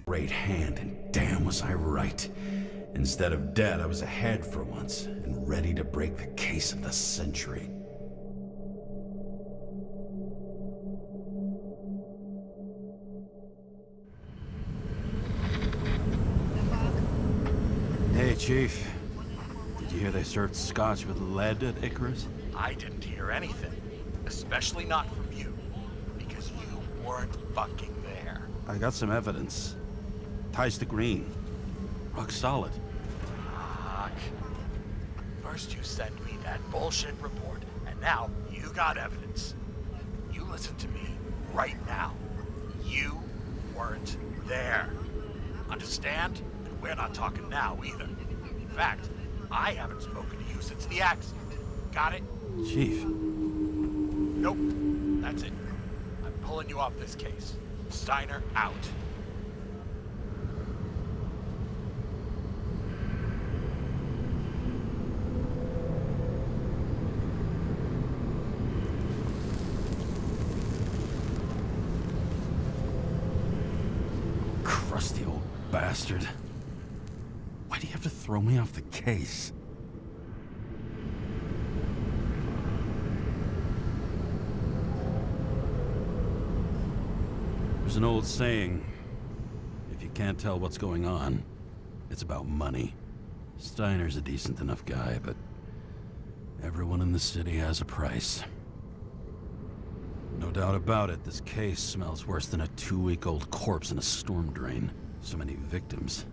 great hand, and damn was I right. Instead of dead, I was ahead for once, and ready to break the case of the century. Hey, Chief. Did you hear they served Scotch with lead at Icarus? I didn't hear anything. Especially not from you. Because you weren't fucking there. I got some evidence. Ties to Green. Rock solid. Fuck. First you send me that bullshit report, and now you got evidence. You listen to me right now. You weren't there. Understand? And we're not talking now either. In fact, I haven't spoken to you since the accident. Got it? Chief. Nope. That's it. I'm pulling you off this case. Steiner out. Crusty old bastard. Why do you have to throw me off the case? There's an old saying, if you can't tell what's going on, it's about money. Steiner's a decent enough guy, but everyone in the city has a price. No doubt about it, this case smells worse than a 2-week-old corpse in a storm drain. So many victims.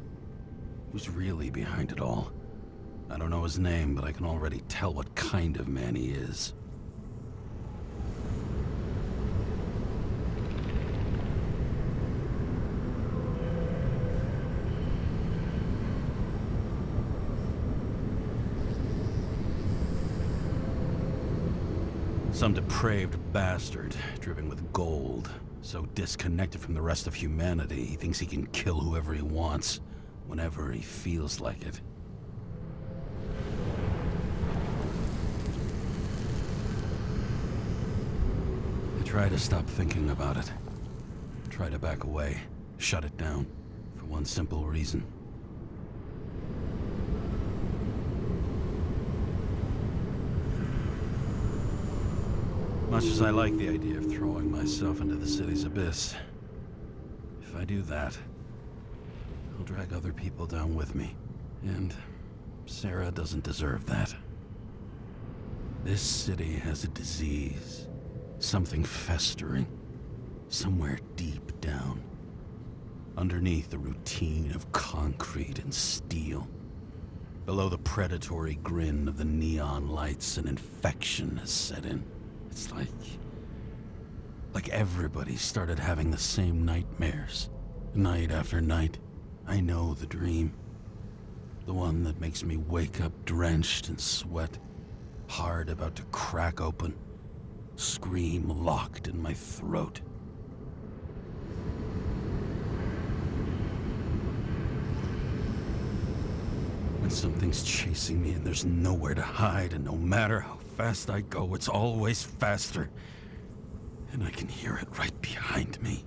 Who's really behind it all? I don't know his name, but I can already tell what kind of man he is. Some depraved bastard, dripping with gold, so disconnected from the rest of humanity, he thinks he can kill whoever he wants, whenever he feels like it. I try to stop thinking about it. Try to back away, shut it down, for one simple reason. Much as I like the idea of throwing myself into the city's abyss, if I do that, I'll drag other people down with me. And Sarah doesn't deserve that. This city has a disease, something festering, somewhere deep down, underneath the routine of concrete and steel. Below the predatory grin of the neon lights, an infection has set in. It's like everybody started having the same nightmares, night after night. I know the dream. The one that makes me wake up drenched in sweat, heart about to crack open, scream locked in my throat. When something's chasing me and there's nowhere to hide, and no matter how fast I go, it's always faster. And I can hear it right behind me.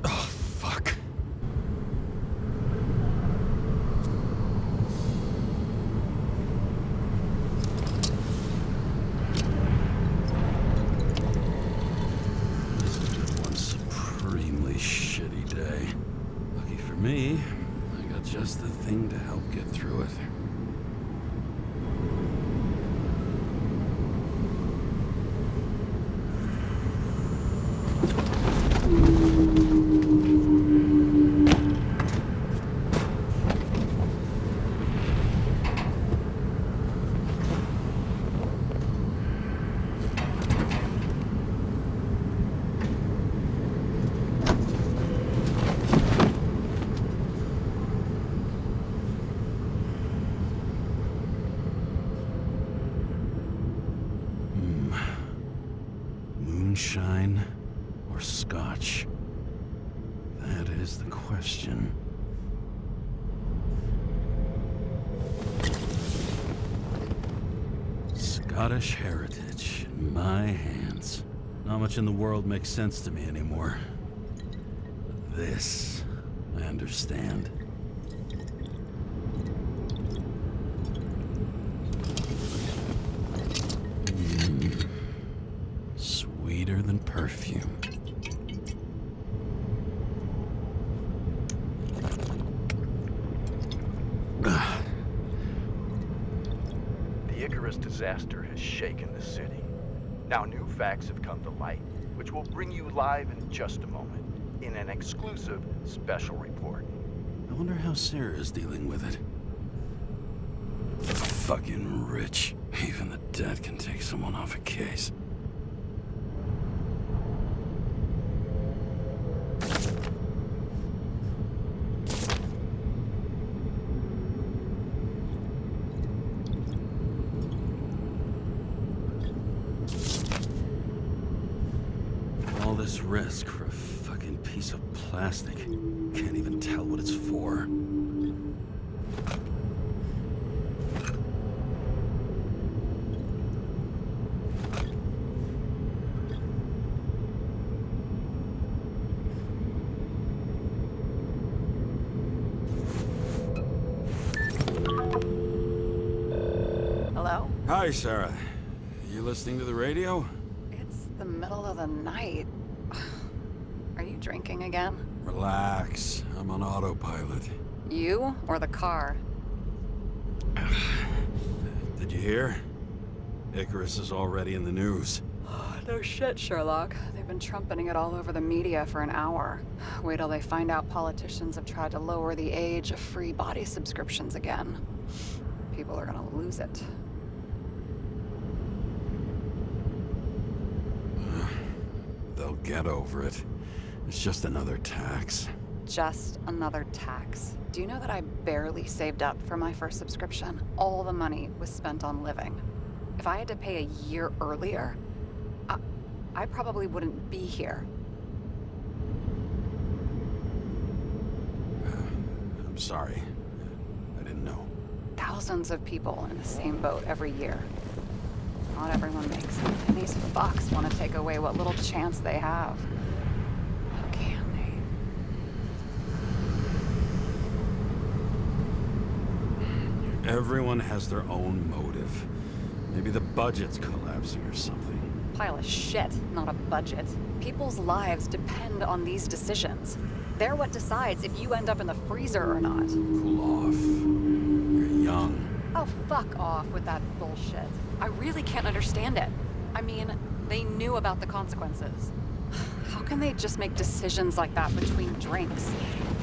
Oh, fuck. Shitty day. Lucky for me, I got just the thing to help get through it. Moonshine or Scotch? That is the question. 'Cause I know the truth. Scotch. Moonshine or Scotch? That is the question. Moonshine or Scotch? That is the question. 'Cause I know the truth. Scotch. Moonshine or Scotch? That is the question. Moonshine or Scotch? That is the question. Moonshine or Scotch? That is the question. Scottish heritage in my hands. Not much in the world makes sense to me anymore. But this, I understand. Sweeter than perfume. The Icarus disaster has shaken the city. Now new facts have come to light, which will bring you live in just a moment, in an exclusive special report. I wonder how Sarah is dealing with it. Fucking rich. Even the dead can take someone off a case. All this risk for a fucking piece of plastic. Can't even tell what it's for. Hello? Hi, Sarah. You listening to the radio? It's the middle of the night. Are you drinking again? Relax. I'm on autopilot. You or the car? Did you hear? Icarus is already in the news. No shit, Sherlock. They've been trumpeting it all over the media for an hour. Wait till they find out politicians have tried to lower the age of free body subscriptions again. People are gonna lose it. They'll get over it. It's just another tax. Just another tax. Do you know that I barely saved up for my first subscription? All the money was spent on living. If I had to pay a year earlier, I probably wouldn't be here. I'm sorry. I didn't know. Thousands of people in the same boat every year. Not everyone makes it, and these fucks want to take away what little chance they have. How can they? Everyone has their own motive. Maybe the budget's collapsing or something. Pile of shit, not a budget. People's lives depend on these decisions. They're what decides if you end up in the freezer or not. Cool off. You're young. Oh, fuck off with that bullshit. I really can't understand it. I mean, they knew about the consequences. How can they just make decisions like that between drinks?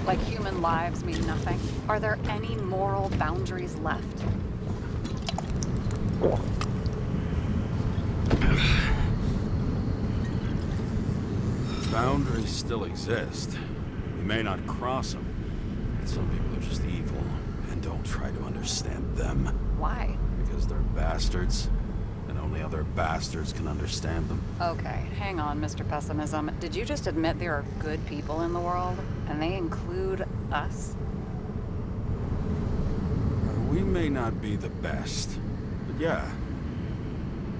Like human lives mean nothing? Are there any moral boundaries left? Boundaries still exist. We may not cross them, but some people are just evil and don't try to understand them. Why? Because they're bastards, and only other bastards can understand them. Okay, hang on, Mr. Pessimism. Did you just admit there are good people in the world? And they include us? We may not be the best, but yeah,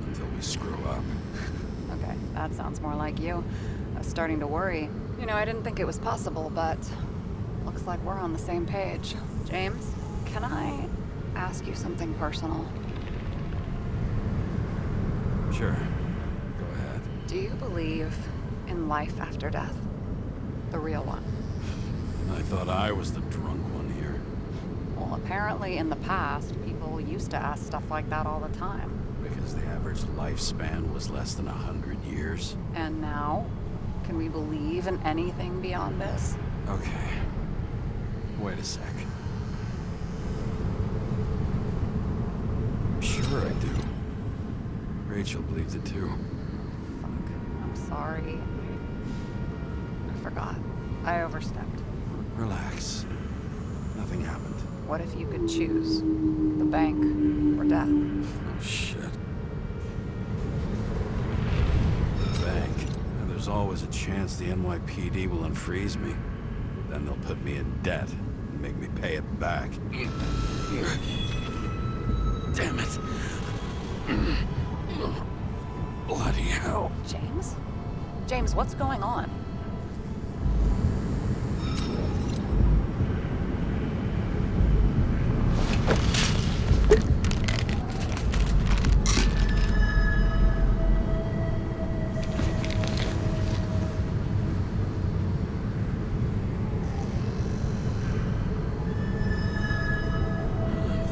until we screw up. Okay, that sounds more like you. I was starting to worry. You know, I didn't think it was possible, but looks like we're on the same page. James, can I ask you something personal? Sure, go ahead. Do you believe in life after death? The real one? I thought I was the drunk one here. Well, apparently in the past, people used to ask stuff like that all the time. Because the average lifespan was less than 100 years. And now? Can we believe in anything beyond this? Okay. Wait a sec. Sure I do. Rachel believes it too. Fuck. I'm sorry. I forgot. I overstepped. Relax. Nothing happened. What if you could choose? The bank or death? Oh, shit. The bank. And there's always a chance the NYPD will unfreeze me. Then they'll put me in debt and make me pay it back. Damn it. Bloody hell. James? James, what's going on?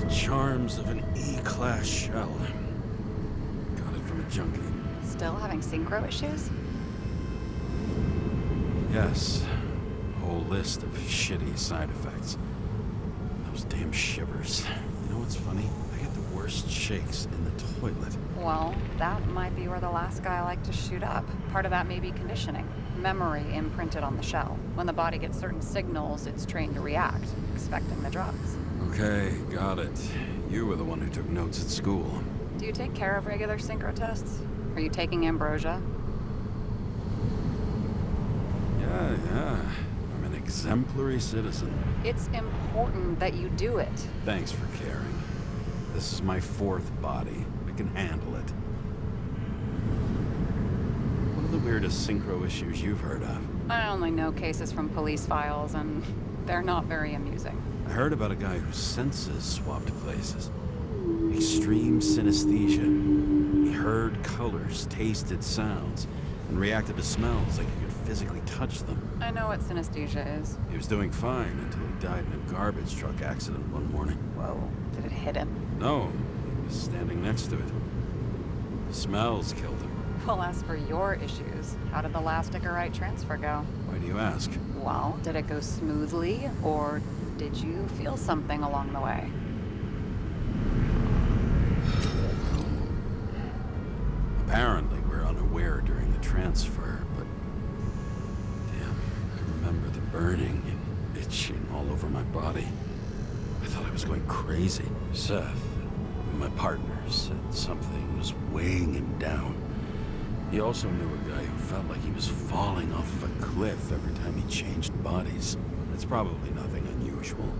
The charms of an E-class shell. Got it from a junkie. Still having synchro issues? Yes. A whole list of shitty side effects. Those damn shivers. You know what's funny? I get the worst shakes in the toilet. Well, that might be where the last guy liked to shoot up. Part of that may be conditioning. Memory imprinted on the shell. When the body gets certain signals, it's trained to react, expecting the drugs. Okay, got it. You were the one who took notes at school. Do you take care of regular synchro tests? Are you taking ambrosia? Yeah. I'm an exemplary citizen. It's important that you do it. Thanks for caring. This is my fourth body. I can handle it. What are the weirdest synchro issues you've heard of? I only know cases from police files, and they're not very amusing. I heard about a guy whose senses swapped places. Extreme synesthesia. He heard colors, tasted sounds, and reacted to smells like he could physically touch them. I know what synesthesia is. He was doing fine until he died in a garbage truck accident one morning. Whoa, did it hit him? No, he was standing next to it. The smells killed him. Well, as for your issues, how did the last Icarite transfer go? Why do you ask? Well, did it go smoothly, or did you feel something along the way? Apparently, we're unaware during the transfer, but... Damn, I remember the burning and itching all over my body. I thought I was going crazy. Seth, my partner, said something was weighing him down. He also knew a guy who felt like he was falling off of a cliff every time he changed bodies. It's probably nothing unusual.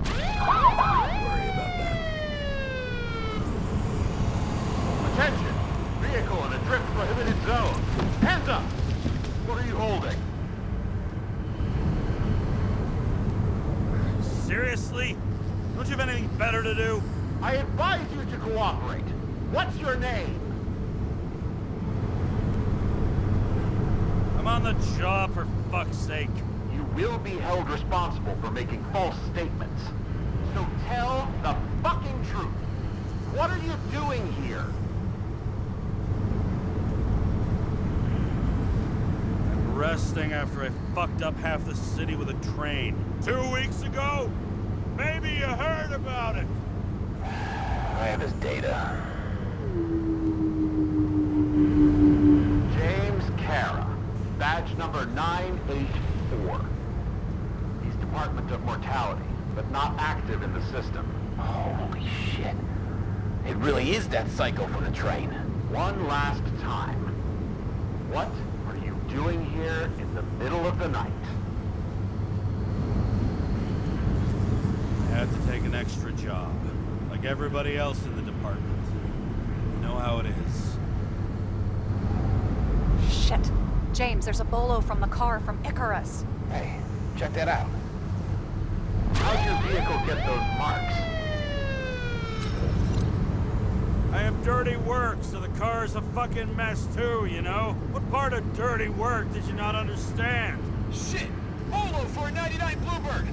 Don't worry about that. Attention! Vehicle in a drift prohibited zone. Hands up! What are you holding? Seriously? Don't you have anything better to do? I advise you to cooperate. What's your name? I'm on the job, for fuck's sake. You will be held responsible for making false statements. So tell the fucking truth. What are you doing here? I'm resting after I fucked up half the city with a train. 2 weeks ago? Maybe you heard about it. I have his data. James Kara, badge number 984. He's Department of Mortality, but not active in the system. Holy shit. It really is that psycho from the train. One last time. What are you doing here in the middle of the night? I had to take an extra job, like everybody else in the department. You know how it is. Shit. James, there's a bolo from the car from Icarus. Hey, check that out. How'd your vehicle get those marks? I have dirty work, so the car's a fucking mess too, you know? What part of dirty work did you not understand? Shit! Bolo for a 99 Bluebird!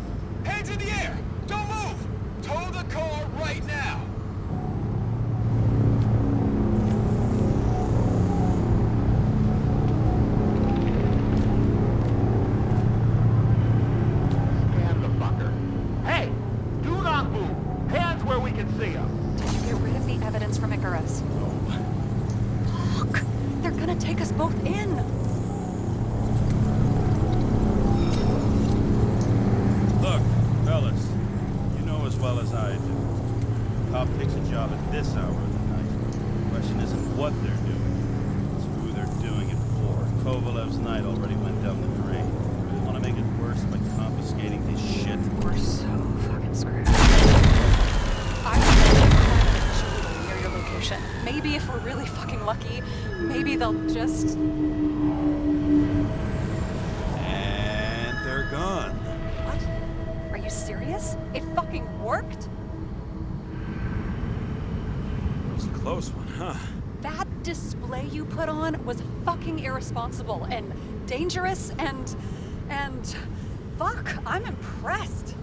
Hands in the air! Don't move! Tow the car right now! Scan the fucker. Hey! Do not move! Hands where we can see them! Did you get rid of the evidence from Icarus? Fuck! They're gonna take us both in! Look, fellas, you know as well as I do. Cop takes a job at this hour of the night. The question isn't what they're doing, it's who they're doing it for. Kovalev's night already went down the drain. Really want to make it worse by confiscating his shit? We're so fucking screwed. I was near your location. potion. Maybe if we're really fucking lucky, maybe they'll just... And they're gone. What? Are you serious? It fucking worked? It was a close one, huh? That display you put on was fucking irresponsible and dangerous and fuck, I'm impressed.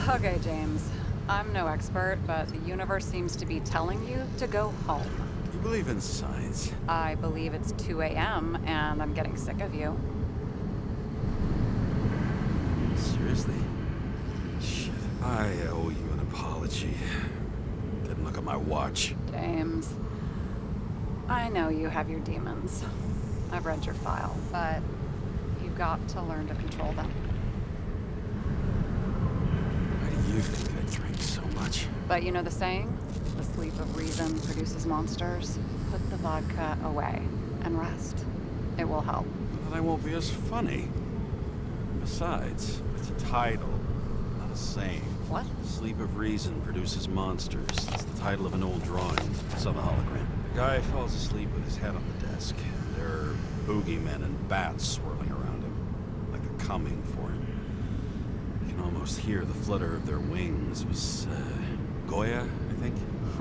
Okay, James. I'm no expert, but the universe seems to be telling you to go home. You believe in science? I believe it's 2 a.m. and I'm getting sick of you. Seriously? Shit. I owe you an apology. Didn't look at my watch. James, I know you have your demons. I've read your file, but you've got to learn to control them. Why do you think I drink so much? But you know the saying? The sleep of reason produces monsters. Put the vodka away and rest. It will help. Then I won't be as funny. Besides, it's a title, not a saying. What? Sleep of Reason produces monsters. It's the title of an old drawing. It's on the hologram. The guy falls asleep with his head on the desk. There are boogeymen and bats swirling around him, like they're coming for him. You can almost hear the flutter of their wings. It was, Goya, I think?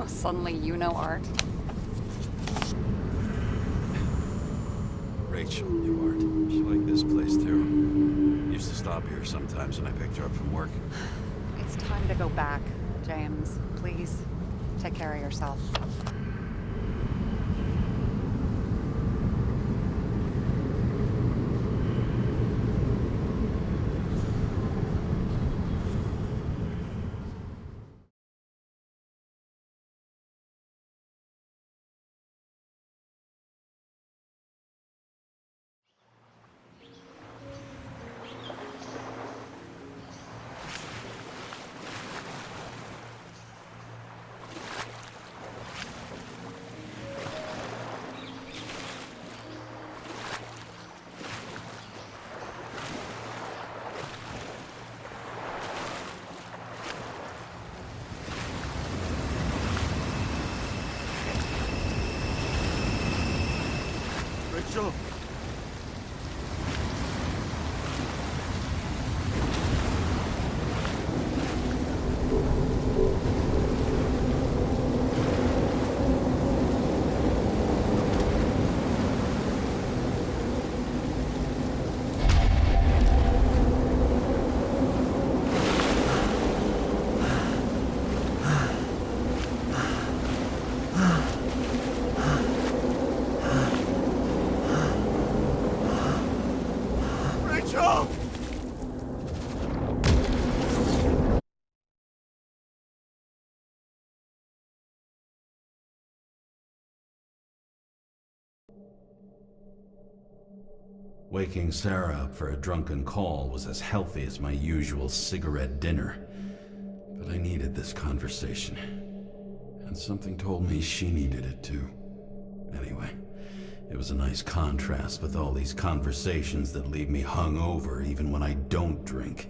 Suddenly you know art. Rachel knew art. She liked this place, too. Used to stop here sometimes when I picked her up from work. It's time to go back, James. Please, take care of yourself. Rachel! Rachel! Waking Sarah up for a drunken call was as healthy as my usual cigarette dinner. But I needed this conversation. And something told me she needed it too. Anyway, it was a nice contrast with all these conversations that leave me hungover even when I don't drink.